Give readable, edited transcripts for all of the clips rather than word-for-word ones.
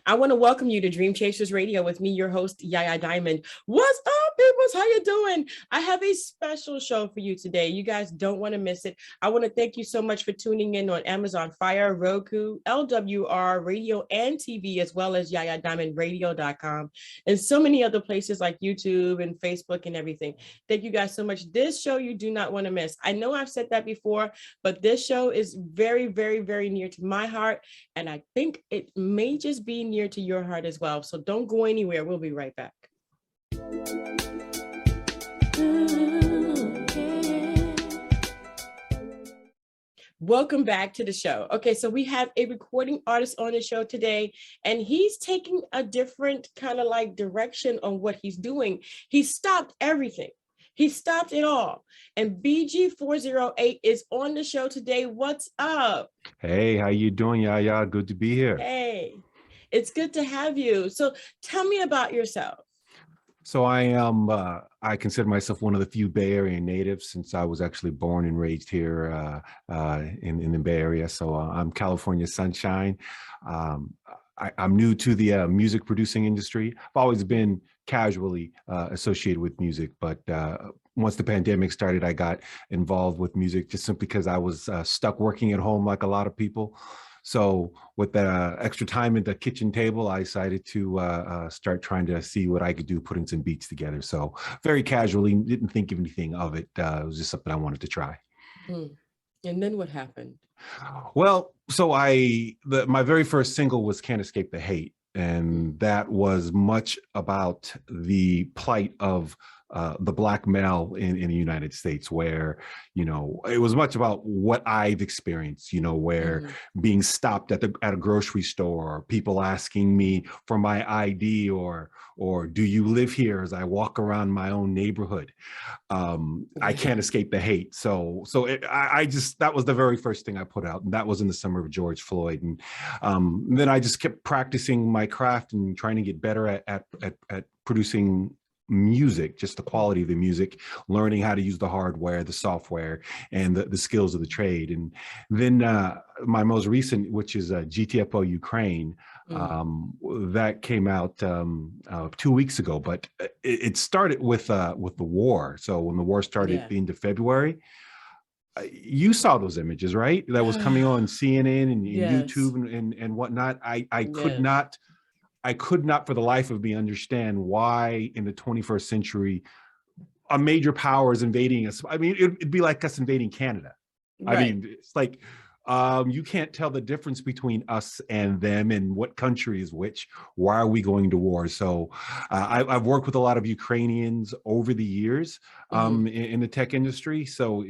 I want to welcome you to Dream Chasers Radio with me, your host, Yaya Diamond. What's up, peoples? How you doing? I have a special show for you today. You guys don't want to miss it. I want to thank you so much for tuning in on Amazon Fire, Roku, LWR Radio and TV, as well as YayaDiamondRadio.com and so many other places like YouTube and Facebook and everything. Thank you guys so much. This show you do not want to miss. I know I've said that before, but this show is very, very, very near to my heart. And I think it may just be near to your heart as well. So don't go anywhere. We'll be right back. Welcome back to the show. Okay, so we have a recording artist on the show today, and he's taking a different kind of like direction on what he's doing. He stopped everything. He stopped it all. And BG408 is on the show today. What's up? Hey, how you doing, Yaya? Good to be here. Hey, it's good to have you. So tell me about yourself. So I consider myself one of the few Bay Area natives since I was actually born and raised here in the Bay Area. So I'm California sunshine. I'm new to the music producing industry. I've always been casually associated with music, but once the pandemic started, I got involved with music just simply because I was stuck working at home like a lot of people. So with the extra time at the kitchen table, I decided to start trying to see what I could do, putting some beats together. So very casually, didn't think of anything of it. It was just something I wanted to try. And then what happened? Well, so my very first single was Can't Escape the Hate. And that was much about the plight of the Black male in the United States, where, you know, it was much about what I've experienced, you know, where being stopped at a grocery store, or people asking me for my ID, or do you live here, as I walk around my own neighborhood. I can't escape the hate. So that was the very first thing I put out, and that was in the summer of George Floyd. And then I just kept practicing my craft and trying to get better at producing music, just the quality of the music, learning how to use the hardware, the software, and the skills of the trade. And then my most recent, which is G.T.F.O Ukraine, that came out 2 weeks ago, but it started with the war. So when the war started at the end of February, you saw those images, right? That was coming on CNN and YouTube and whatnot. I could not for the life of me understand why in the 21st century, a major power is invading us. I mean, it'd be like us invading Canada. Right. I mean, it's like, you can't tell the difference between us and them and what country is which. Why are we going to war? So I've worked with a lot of Ukrainians over the years in the tech industry. So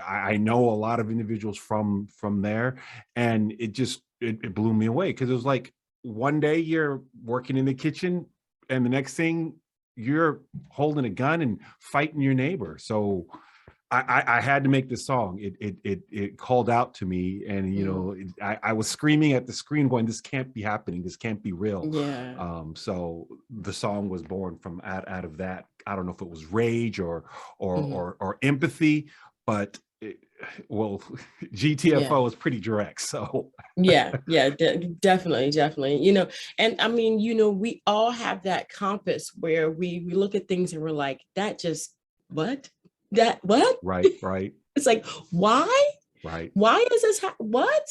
I know a lot of individuals from there, and it blew me away, because it was like, one day you're working in the kitchen and the next thing you're holding a gun and fighting your neighbor. So I had to make this song. It called out to me, and you know, I was screaming at the screen going, this can't be happening, this can't be real. So the song was born from out of that. I don't know if it was rage or empathy, but well, GTFO is pretty direct. So definitely, you know. And I mean, you know, we all have that compass where we look at things and we're like, that just what right it's like, why is this what,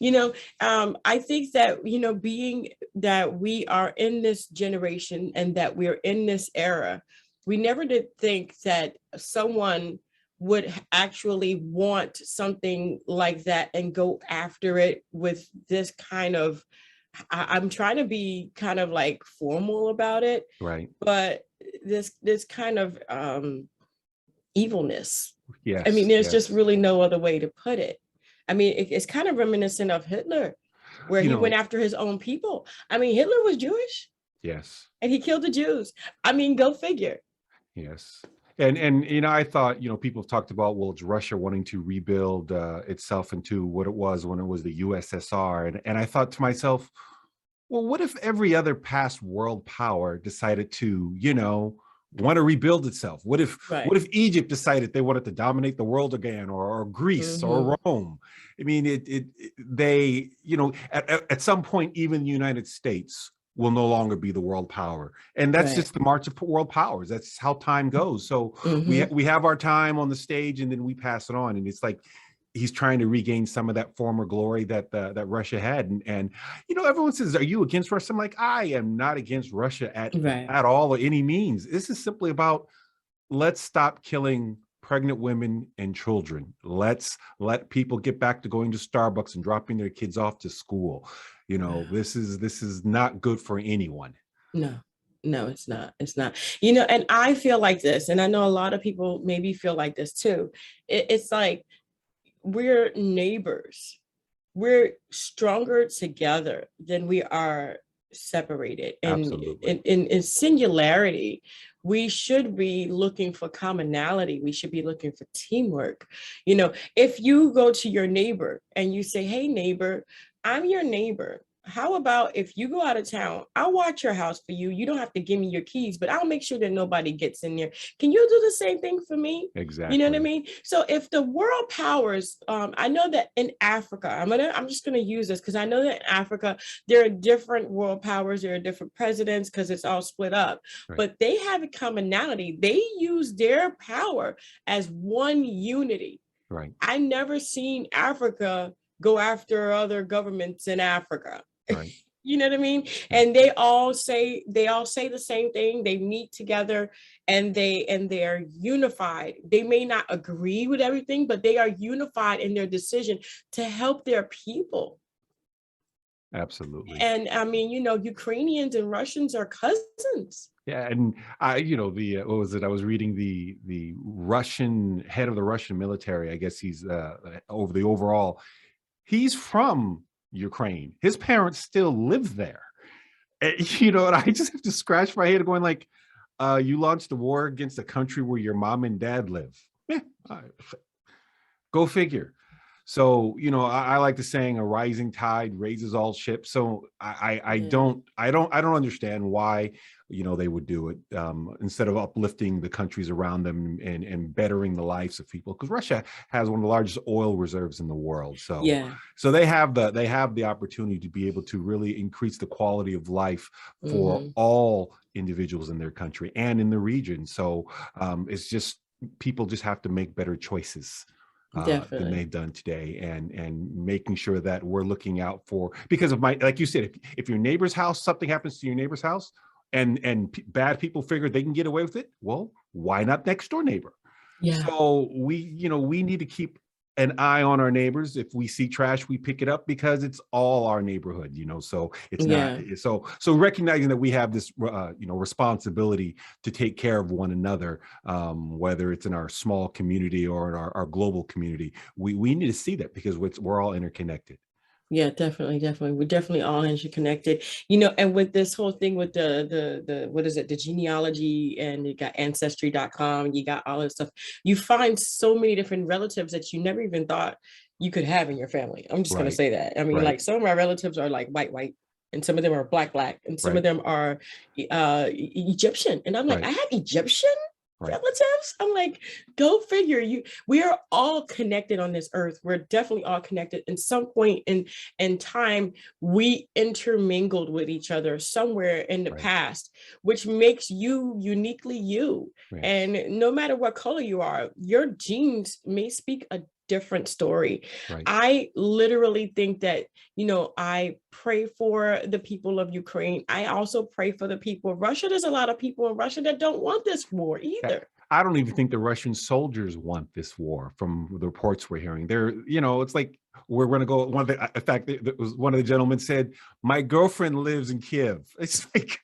you know. I think that, you know, being that we are in this generation and that we're in this era, we never did think that someone would actually want something like that and go after it with this kind of, I'm trying to be kind of like formal about it, right? But this kind of evilness. I mean, there's just really no other way to put it. I mean, it's kind of reminiscent of Hitler, where he went after his own people. I mean, Hitler was Jewish. Yes. And he killed the Jews. I mean, go figure. Yes. And you know, I thought, you know, people have talked about, well, it's Russia wanting to rebuild itself into what it was when it was the USSR. And I thought to myself, well, what if every other past world power decided to, you know, want to rebuild itself? What if Right. Egypt decided they wanted to dominate the world again, or Greece or Rome? I mean, they, you know, at some point, even the United States will no longer be the world power, and that's just the march of world powers. That's how time goes. So we have our time on the stage, and then we pass it on, and it's like he's trying to regain some of that former glory that that Russia had. And you know, everyone says, "Are you against Russia?" I'm like, I am not against Russia at all or any means. This is simply about, let's stop killing pregnant women and children. Let's let people get back to going to Starbucks and dropping their kids off to school. You know, this is not good for anyone. No, no, it's not. It's not. You know, and I feel like this, and I know a lot of people maybe feel like this too. It's like, we're neighbors. We're stronger together than we are separated. And in singularity, we should be looking for commonality. We should be looking for teamwork. You know, if you go to your neighbor and you say, hey, neighbor, I'm your neighbor. How about if you go out of town, I'll watch your house for you. You don't have to give me your keys, but I'll make sure that nobody gets in there. Can you do the same thing for me? Exactly. You know what I mean? So if the world powers, I know that in Africa, I'm just gonna use this because I know that in Africa, there are different world powers, there are different presidents because it's all split up, but they have a commonality. They use their power as one unity. Right. I never seen Africa go after other governments in Africa. Right. You know what I mean? And they all say the same thing. They meet together and they are unified. They may not agree with everything, but they are unified in their decision to help their people. Absolutely. And I mean, you know, Ukrainians and Russians are cousins. Yeah, and I, you know, the what was it? I was reading the Russian head of the Russian military. I guess he's over the overall. He's from Ukraine. His parents still live there. And, you know, and I just have to scratch my head going like, you launched a war against a country where your mom and dad live. Yeah, go figure. So, you know, I like the saying, a rising tide raises all ships. So I don't understand why, you know, they would do it instead of uplifting the countries around them and bettering the lives of people. Because Russia has one of the largest oil reserves in the world. So so they have the opportunity to be able to really increase the quality of life for all individuals in their country and in the region. So it's just, people just have to make better choices than they've done today, and making sure that we're looking out for, because of my, like you said, if your neighbor's house, something happens to your neighbor's house and bad people figure they can get away with it, well, why not next door neighbor? So we need to keep an eye on our neighbors. If we see trash, we pick it up because it's all our neighborhood, you know. So it's not so recognizing that we have this responsibility to take care of one another, whether it's in our small community or in our global community. We need to see that because we're all interconnected. Yeah, definitely. We're definitely all interconnected, you know, and with this whole thing with the what is it, the genealogy, and you got Ancestry.com, you got all this stuff. You find so many different relatives that you never even thought you could have in your family. I'm just gonna say that. I mean, like, some of my relatives are like white, and some of them are black, and some of them are Egyptian. And I'm like, I have Egyptian relatives. I'm like, go figure. We are all connected on this earth. We're definitely all connected. In some point in time, we intermingled with each other somewhere in the past, which makes you uniquely you. And no matter what color you are, your genes may speak a different story. I literally think that, you know, I pray for the people of Ukraine. I also pray for the people of Russia. There's a lot of people in Russia that don't want this war either. I don't even think the Russian soldiers want this war, from the reports we're hearing. They're, you know, it's like, we're going to go. In fact, it was one of the gentlemen said, my girlfriend lives in Kiev. It's like,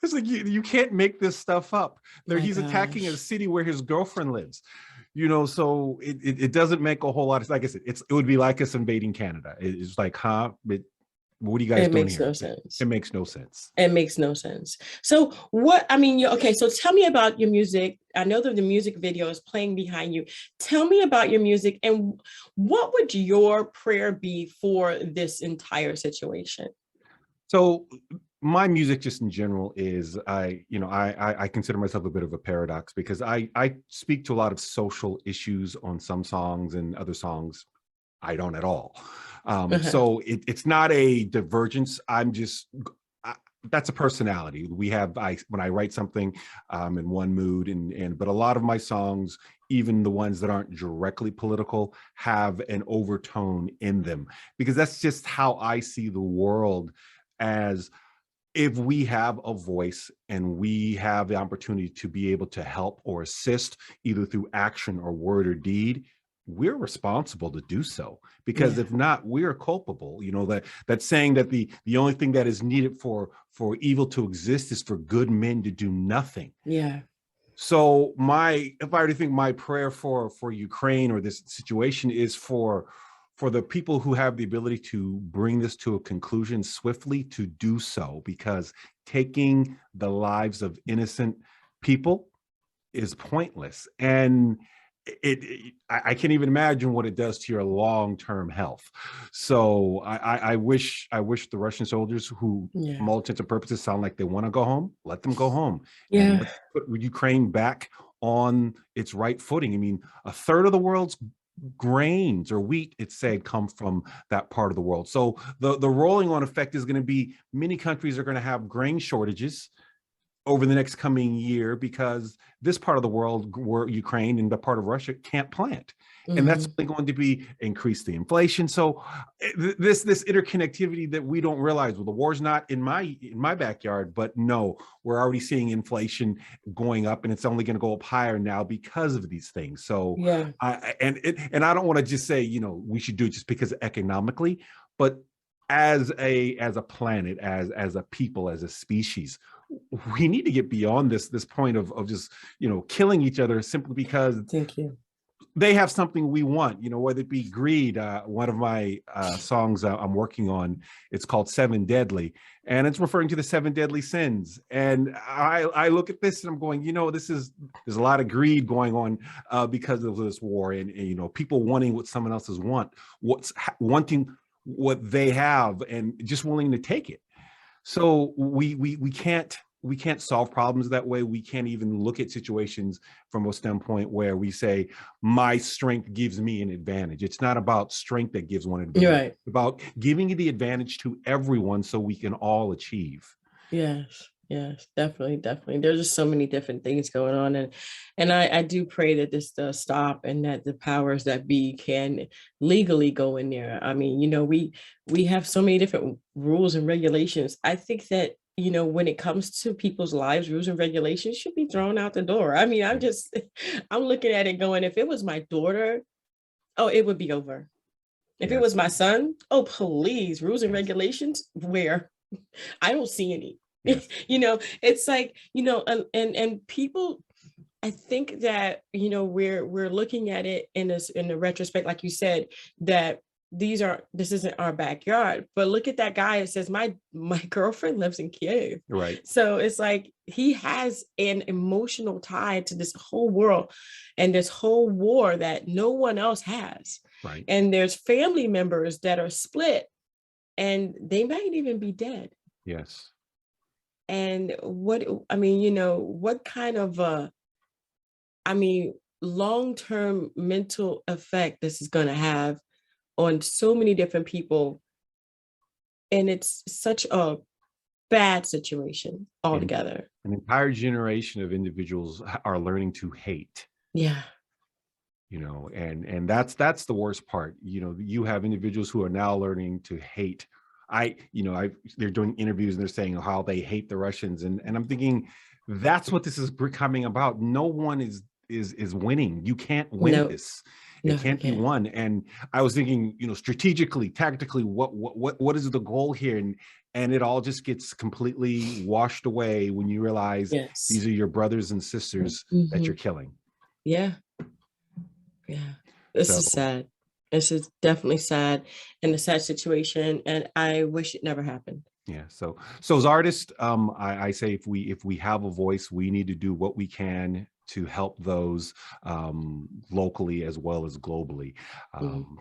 it's like you can't make this stuff up. He's attacking a city where his girlfriend lives. You know, so it doesn't make a whole lot of, like I said, it would be like us invading Canada. It's like, huh? What are you guys doing here? No sense. It makes no sense. It makes no sense. So what, I mean, okay, so tell me about your music. I know that the music video is playing behind you. Tell me about your music, and what would your prayer be for this entire situation? So my music just in general is I consider myself a bit of a paradox because I speak to a lot of social issues on some songs, and other songs I don't at all. Uh-huh. So it's not a divergence. That's a personality. When I write something, in one mood, but a lot of my songs, even the ones that aren't directly political, have an overtone in them, because that's just how I see the world. As if we have a voice and we have the opportunity to be able to help or assist, either through action or word or deed, we're responsible to do so. Because Yeah. if not, we are culpable. That saying that the only thing that is needed for evil to exist is for good men to do nothing. Yeah. So if I were to think, my prayer for Ukraine or this situation is for the people who have the ability to bring this to a conclusion swiftly, to do so, because taking the lives of innocent people is pointless. And I can't even imagine what it does to your long-term health. So I wish the Russian soldiers, who from Yeah. all intents and purposes sound like they want to go home, let them go home, and Yeah. let's put Ukraine back on its right footing. I mean, a third of the world's grains or wheat, it's said, come from that part of the world. So the rolling on effect is going to be, many countries are going to have grain shortages over the next coming year, because this part of the world, where Ukraine and the part of Russia can't plant. And that's Hmm. only going to be increase the inflation. So this interconnectivity that we don't realize. Well, the war's not in my backyard, but no, we're already seeing inflation going up, and it's only going to go up higher now because of these things. So Yeah. and I don't want to just say, we should do it just because economically, but as a planet, as a people, as a species, we need to get beyond this point of just killing each other simply because Thank you. they have something we want, whether it be greed. One of my songs I'm working on, it's called Seven Deadly, and it's referring to the seven deadly sins. And I look at this and I'm going, there's a lot of greed going on because of this war, and people wanting what someone else's wanting what they have, and just willing to take it. So we can't solve problems that way. We can't even look at situations from a standpoint where we say, my strength gives me an advantage. It's not about strength that gives one You're advantage. right. It's about giving the advantage to everyone so we can all achieve. Yes. Yes, definitely, definitely. There's just so many different things going on, and I do pray that this does stop, and that the powers that be can legally go in there. I mean, we have so many different rules and regulations. I think that when it comes to people's lives, rules and regulations should be thrown out the door. I mean, I'm looking at it going, if it was my daughter, oh, it would be over. If it Yes. was my son, oh, please, rules and Yes. regulations, where? I don't see any. Yes. It's like, and people, I think that, we're looking at it in a retrospect, like you said, that this isn't our backyard. But look at that guy. It says, my girlfriend lives in Kiev. Right. So it's like he has an emotional tie to this whole world and this whole war that no one else has. Right. And there's family members that are split, and they might even be dead. Yes. And what kind of long-term mental effect this is going to have on so many different people. And it's such a bad situation And altogether. an entire generation of individuals are learning to hate. Yeah. And that's the worst part. You have individuals who are now learning to hate. They're doing interviews and they're saying how they hate the Russians, and I'm thinking, that's what this is becoming about. No one is winning. You can't win No, this. no, It you can't be can't. won. And I was thinking, strategically, tactically, what is the goal here? And it all just gets completely washed away when you realize Yes. these are your brothers and sisters that Hmm. you're killing. Yeah. Yeah. This So is sad. This is definitely sad, and a sad situation. And I wish it never happened. yeah, so as artists, I say, if we have a voice, we need to do what we can to help those locally as well as globally,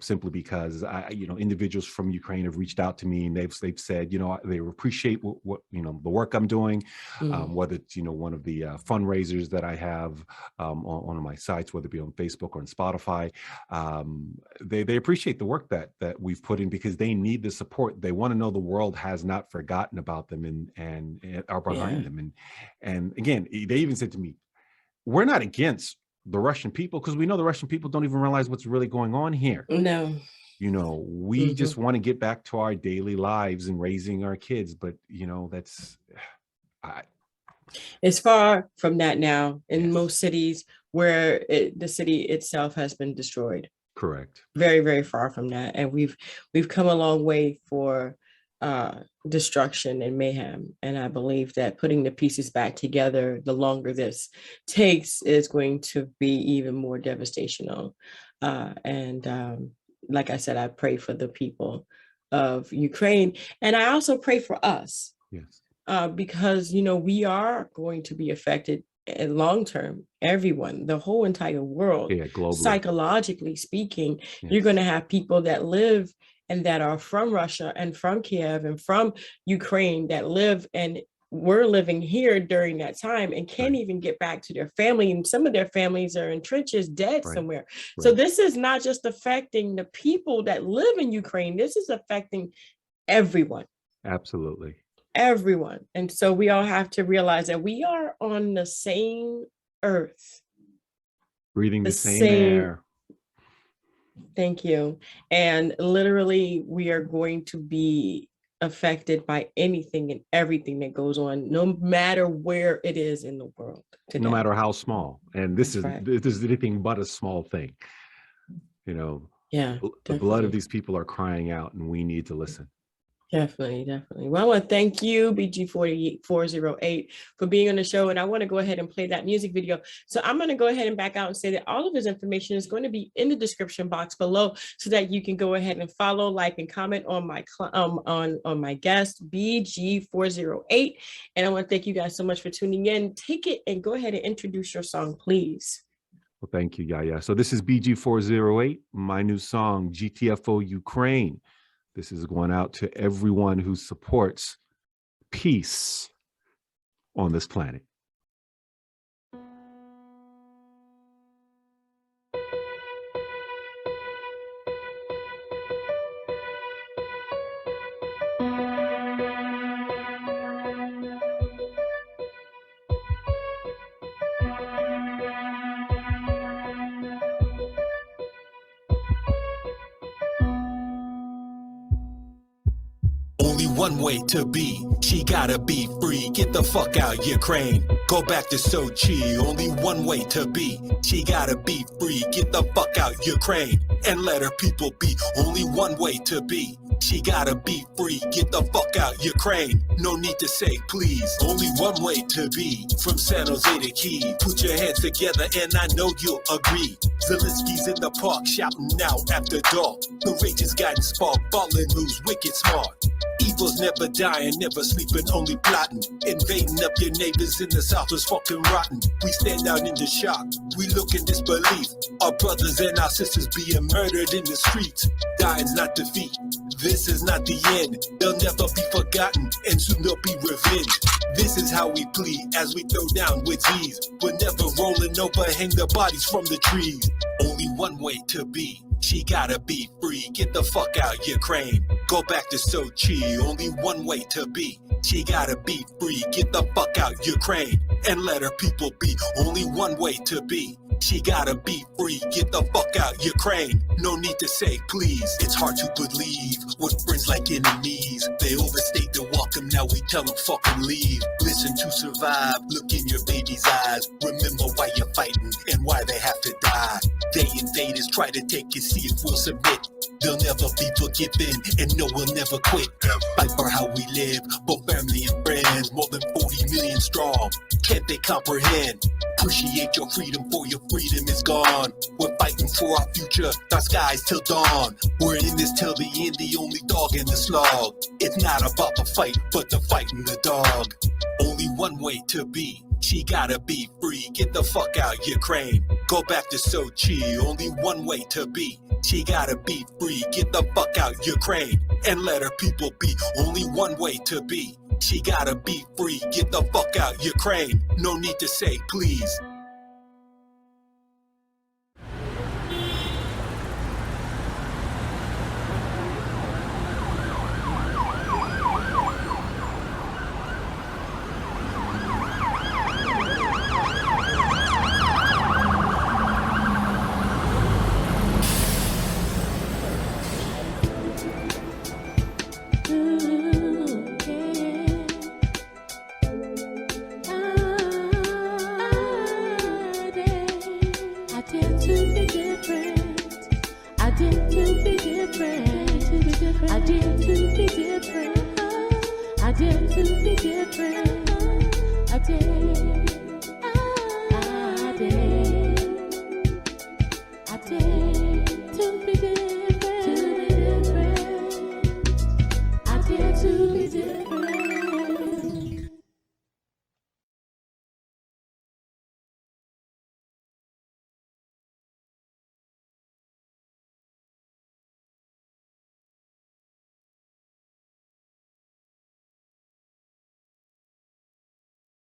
simply because individuals from Ukraine have reached out to me and they've said, they appreciate what the work I'm doing, whether it's one of the fundraisers that I have on one of my sites, whether it be on Facebook or on Spotify. They appreciate the work that we've put in, because they need the support. They want to know the world has not forgotten about them and are behind them. And again, they even said to me, we're not against the Russian people, because we know the Russian people don't even realize what's really going on here. No. We just want to get back to our daily lives and raising our kids. But, it's far from that now in most cities where the city itself has been destroyed. Correct. Very, very far from that. And we've come a long way for destruction and mayhem. And I believe that putting the pieces back together, the longer this takes, is going to be even more devastational. Like I said, I pray for the people of Ukraine. And I also pray for us. Yes. Because, we are going to be affected in long term. Everyone, the whole entire world, psychologically speaking, you're going to have people that live and that are from Russia and from Kiev and from Ukraine that live and were living here during that time and can't even get back to their family. And some of their families are in trenches, dead somewhere. So this is not just affecting the people that live in Ukraine. This is affecting everyone. Absolutely. Everyone. And so we all have to realize that we are on the same earth. Breathing the same air. Thank you. And literally, we are going to be affected by anything and everything that goes on, no matter where it is in the world today. No matter how small. And this is anything but a small thing. Yeah, the blood of these people are crying out, and we need to listen. Definitely. Well, I want to thank you, BG408, for being on the show. And I want to go ahead and play that music video. So I'm going to go ahead and back out and say that all of his information is going to be in the description box below, so that you can go ahead and follow, like, and comment on my on my guest, BG408. And I want to thank you guys so much for tuning in. Take it and go ahead and introduce your song, please. Well, thank you, Yaya. So this is BG408, my new song, G.T.F.O Ukraine. This is going out to everyone who supports peace on this planet. Only one way to be, she gotta be free. Get the fuck out, Ukraine. Go back to Sochi. Only one way to be, she gotta be free. Get the fuck out, Ukraine, and let her people be. Only one way to be, she gotta be free. Get the fuck out, Ukraine. No need to say please. Only one way to be, from San Jose to Kyiv. Put your hands together and I know you'll agree. Zelensky's in the park shouting out after dark. The rage is guiding spark, ballin' moves wicked smart. Evil's never dying, never sleeping, only plotting. Invading up your neighbors in the south was fucking rotten. We stand out in the shock, we look in disbelief. Our brothers and our sisters being murdered in the streets. Dying's not defeat, this is not the end. They'll never be forgotten, and soon there'll be revenge. This is how we plead as we throw down with ease. We're never rolling over, hang the bodies from the trees. Only one way to be, she gotta be free. Get the fuck out, Ukraine. Go back to Sochi. Only one way to be, she gotta be free. Get the fuck out, Ukraine, and let her people be. Only one way to be, she gotta be free. Get the fuck out, Ukraine. No need to say please. It's hard to believe with friends like enemies. They overstayed their welcome, now we tell them fucking leave. Listen to survive, look in your baby's eyes. Remember why you're fighting and why they have to die. They invaders try to take it, see if we'll submit. They'll never be forgiven, and no, we'll never quit. Fight for how we live, both family and friends, more than 40 million strong. Can't they comprehend? Appreciate your freedom, for your freedom is gone. We're fighting for our future, dark skies till dawn. We're in this till the end, the only dog in the slog. It's not about the fight, but the fight in the dog. Only one way to be, she gotta be free. Get the fuck out, Ukraine. Go back to Sochi. Only one way to be, she gotta be free. Get the fuck out, Ukraine, and let her people be. Only one way to be, she gotta be free. Get the fuck out, Ukraine. No need to say please. I did.